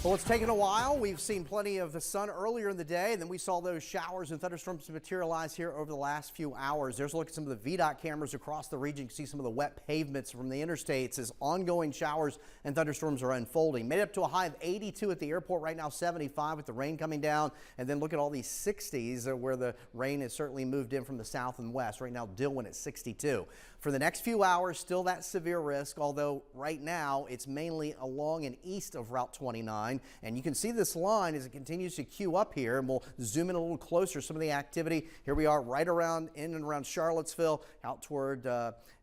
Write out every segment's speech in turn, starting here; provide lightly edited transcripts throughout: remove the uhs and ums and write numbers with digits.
Well, it's taken a while. We've seen plenty of the sun earlier in the day, and then we saw those showers and thunderstorms materialize here over the last few hours. There's a look at some of the VDOT cameras across the region. You can see some of the wet pavements from the interstates as ongoing showers and thunderstorms are unfolding. Made up to a high of 82 at the airport right now, 75 with the rain coming down. And then look at all these 60s where the rain has certainly moved in from the south and west. Right now, Dillon at 62. For the next few hours, still that severe risk, although right now it's mainly along and east of Route 29. And you can see this line as it continues to queue up here, and we'll zoom in a little closer. Some of the activity, here we are right around in and around Charlottesville, out toward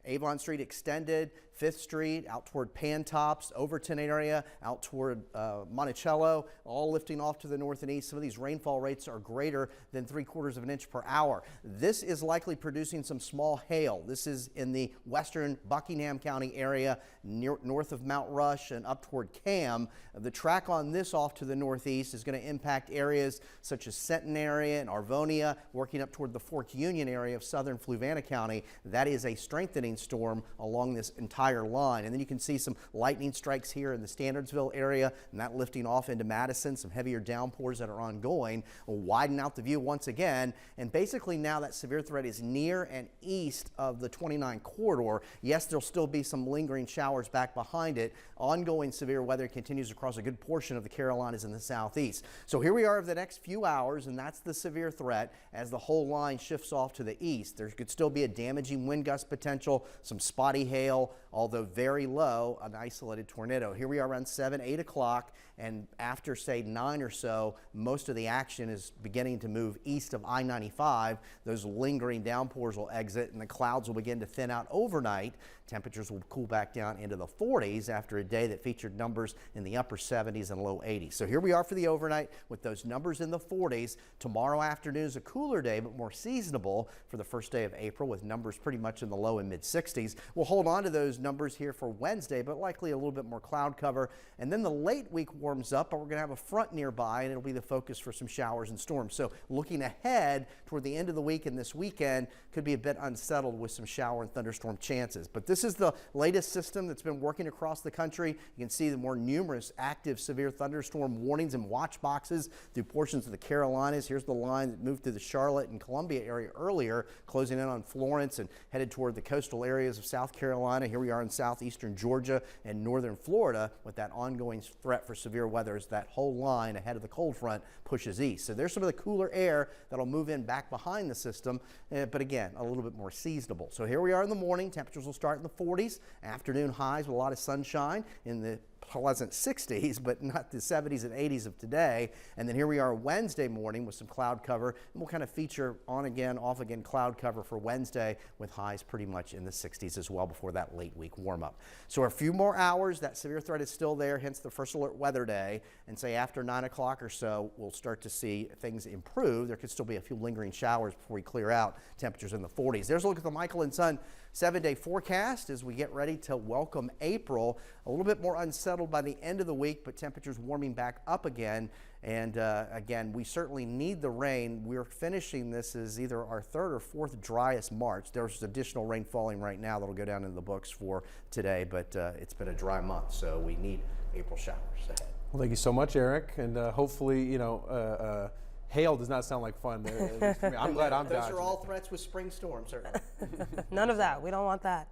Avon Street Extended, 5th Street, out toward Pantops, Overton area, out toward Monticello, all lifting off to the north and east. Some of these rainfall rates are greater than 3/4 of an inch per hour. This is likely producing some small hail. This is in the western Buckingham County area, north of Mount Rush and up toward Cam. The track on this off to the northeast is going to impact areas such as Centenary and Arvonia, working up toward the Fork Union area of southern Fluvanna County. That is a strengthening storm along this entire line. And then you can see some lightning strikes here in the Standardsville area, and that lifting off into Madison. Some heavier downpours that are ongoing will widen out the view once again. And basically now that severe threat is near and east of the 29 corridor. Yes, there'll still be some lingering showers back behind it. Ongoing severe weather continues across a good portion of the Carolinas and the southeast. So here we are over the next few hours, and that's the severe threat as the whole line shifts off to the east. There could still be a damaging wind gust potential, some spotty hail, although very low, an isolated tornado. Here we are around 7, 8 o'clock, and after say 9 or so, most of the action is beginning to move east of I-95. Those lingering downpours will exit, and the clouds will begin to thin out overnight. Temperatures will cool back down into the 40s after a day that featured numbers in the upper 70s and low 80s. So here we are for the overnight with those numbers in the 40s. Tomorrow afternoon is a cooler day, but more seasonable for the first day of April with numbers pretty much in the low and mid 60s. We'll hold on to those numbers here for Wednesday, but likely a little bit more cloud cover. And then the late week warms up, but we're going to have a front nearby, and it'll be the focus for some showers and storms. So looking ahead toward the end of the week and this weekend could be a bit unsettled with some shower and thunderstorm chances. But this is the latest system that's been working across the country. You can see the more numerous active severe thunderstorm warnings and watch boxes through portions of the Carolinas. Here's the line that moved through the Charlotte and Columbia area earlier, closing in on Florence and headed toward the coastal areas of South Carolina. Here we are in southeastern Georgia and northern Florida with that ongoing threat for severe weather as that whole line ahead of the cold front pushes east. So there's some of the cooler air that'll move in back behind the system, but again, a little bit more seasonable. So here we are in the morning. Temperatures will start in the 40s. Afternoon highs with a lot of sunshine in the pleasant 60s, but not the 70s and 80s of today. And then here we are Wednesday morning with some cloud cover, and we'll kind of feature on again, off again cloud cover for Wednesday with highs pretty much in the 60s as well before that late week warm up. So a few more hours, that severe threat is still there, hence the first alert weather day. And say after 9 o'clock or so, we'll start to see things improve. There could still be a few lingering showers before we clear out. Temperatures in the 40s. There's a look at the Michael and Son 7-day forecast as we get ready to welcome April. A little bit more unsettled by the end of the week, but temperatures warming back up again. And again, we certainly need the rain. We're finishing this as either our 3rd or 4th driest March. There's additional rain falling right now that'll go down in the books for today, but it's been a dry month, so we need April showers ahead. Well, thank you so much, Eric, and hopefully, hail does not sound like fun. I'm glad I'm dodging. Those are all threats with spring storms, certainly. None of that. We don't want that.